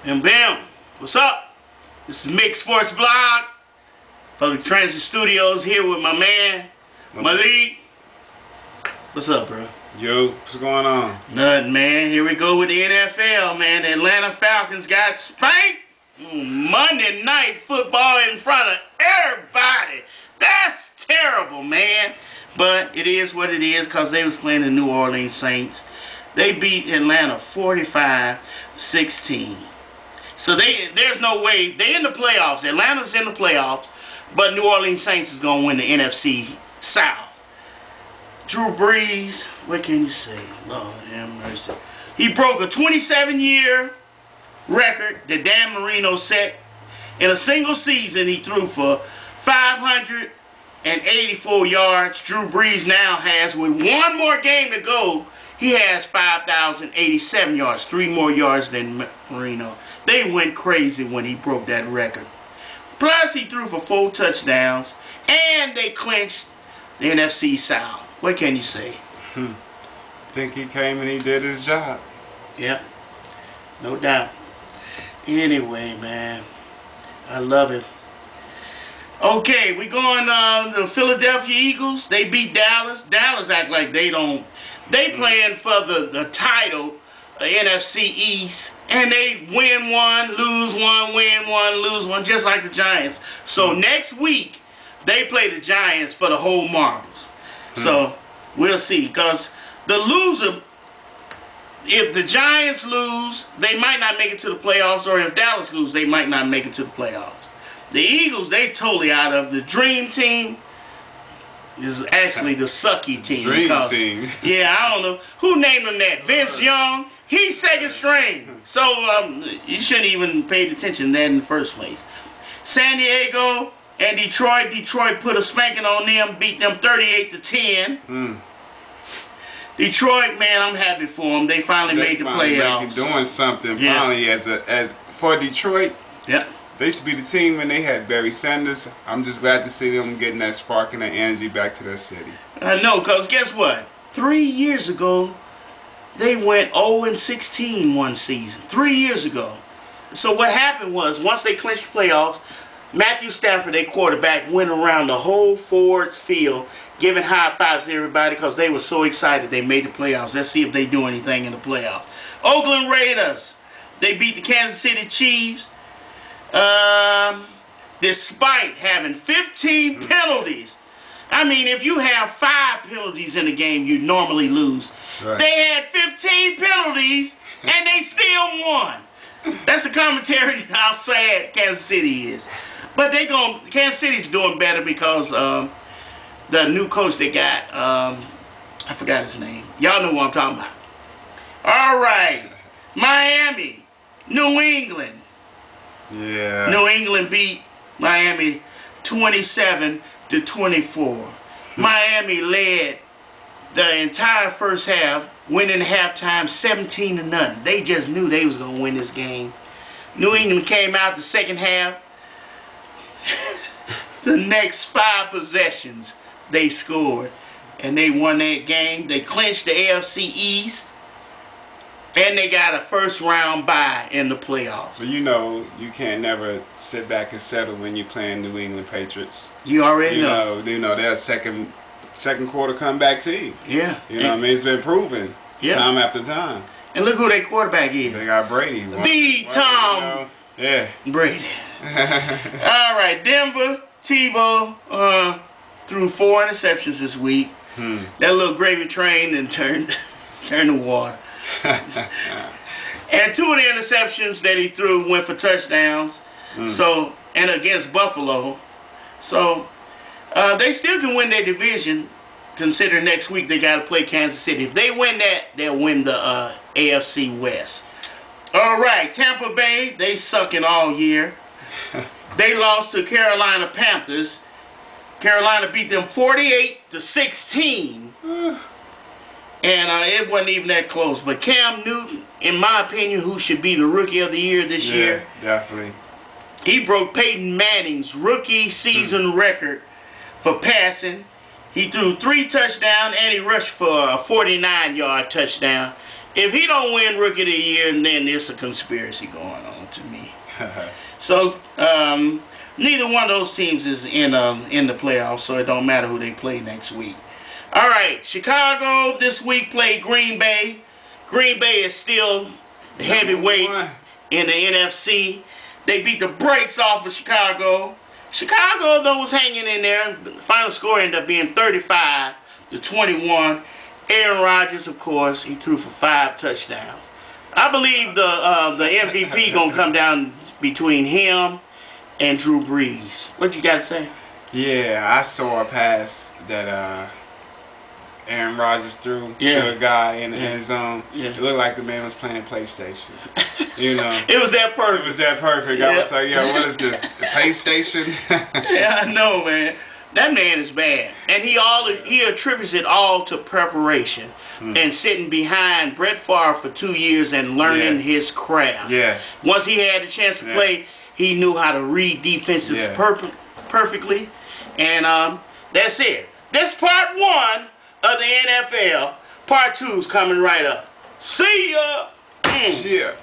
And bam, what's up? This is Mick Sports Blog, Public Transit Studios, here with my man, Malik. What's up, bro? Yo, what's going on? Nothing, man. Here we go with the NFL, man. The Atlanta Falcons got spanked Monday Night Football in front of everybody. That's terrible, man. But it is what it is because they was playing the New Orleans Saints. They beat Atlanta 45-16. So there's no way. They're in the playoffs. Atlanta's in the playoffs. But New Orleans Saints is going to win the NFC South. Drew Brees, what can you say? Lord have mercy. He broke a 27-year record that Dan Marino set. In a single season, he threw for 584 yards. Drew Brees now has, with one more game to go, he has 5,087 yards, 3 more yards than Marino. They went crazy when he broke that record. Plus, he threw for 4 touchdowns, and they clinched the NFC South. What can you say? Think he came and he did his job. Yeah, no doubt. Anyway, man, I love it. Okay, we going the Philadelphia Eagles. They beat Dallas. Dallas act like they don't. They playing for the title, NFC East, and they win one, lose one, win one, lose one, just like the Giants. So next week, they play the Giants for the whole marbles. So we'll see, because the loser, if the Giants lose, they might not make it to the playoffs, or if Dallas lose, they might not make it to the playoffs. The Eagles, they totally out of the dream team. Is actually the sucky team. Dream team. Yeah, I don't know. Who named them that? Vince Young? He's second string. So you shouldn't even pay attention to that in the first place. San Diego and Detroit. Detroit put a spanking on them, beat them 38-10. Detroit, man, I'm happy for them. They finally made the playoffs. Doing something finally as for Detroit. Yeah. They used to be the team when they had Barry Sanders. I'm just glad to see them getting that spark and that energy back to their city. I know, because guess what? 3 years ago, they went 0-16 one season. 3 years ago. So what happened was, once they clinched the playoffs, Matthew Stafford, their quarterback, went around the whole Ford field giving high fives to everybody because they were so excited they made the playoffs. Let's see if they do anything in the playoffs. Oakland Raiders, they beat the Kansas City Chiefs. Despite having 15 penalties. I mean, if you have 5 penalties in a game, you normally lose. Right. They had 15 penalties, and they still won. That's a commentary on how sad Kansas City is. But Kansas City's doing better because the new coach they got, I forgot his name. Y'all know what I'm talking about. All right, Miami, New England. Yeah. New England beat Miami 27-24. Miami led the entire first half, winning halftime 17-0. They just knew they was gonna win this game. New England came out the second half. The next 5 possessions they scored, and they won that game. They clinched the AFC East. And they got a first-round bye in the playoffs. But you know, you can't never sit back and settle when you're playing New England Patriots. You already know. You know, they're a second quarter comeback team. Yeah. You know what I mean? It's been proven time after time. And look who their quarterback is. They got Brady. Tom Brady. All right, Denver, Tebow threw 4 interceptions this week. That little gravy train then turned to water. And 2 of the interceptions that he threw went for touchdowns. So, and against Buffalo. So they still can win their division, considering next week they got to play Kansas City. If they win that, they'll win the AFC West. All right, Tampa Bay, they sucking all year. They lost to Carolina Panthers. Carolina beat them 48-16. And it wasn't even that close. But Cam Newton, in my opinion, who should be the Rookie of the Year this year. Definitely. He broke Peyton Manning's rookie season record for passing He threw 3 touchdowns and he rushed for a 49-yard touchdown. If he don't win Rookie of the Year, then there's a conspiracy going on to me. So neither one of those teams is in the playoffs, so it don't matter who they play next week. All right, Chicago this week played Green Bay. Green Bay is still the heavyweight in the NFC. They beat the brakes off of Chicago. Chicago, though, was hanging in there. The final score ended up being 35-21. Aaron Rodgers, of course, he threw for 5 touchdowns. I believe the MVP gonna come down between him and Drew Brees. What you got to say? Yeah, I saw a pass that Aaron Rodgers threw to a guy in the end zone. Yeah. It looked like the man was playing PlayStation. You know, it was that perfect. It was that perfect. Yeah. I was like, yo, what is this? The PlayStation? Yeah, I know, man. That man is bad, and he attributes it all to preparation and sitting behind Brett Favre for 2 years and learning his craft. Yeah. Once he had the chance to play, he knew how to read defenses perfectly, and that's it. That's part 1 of the NFL. Part 2 is coming right up. See ya. Yeah.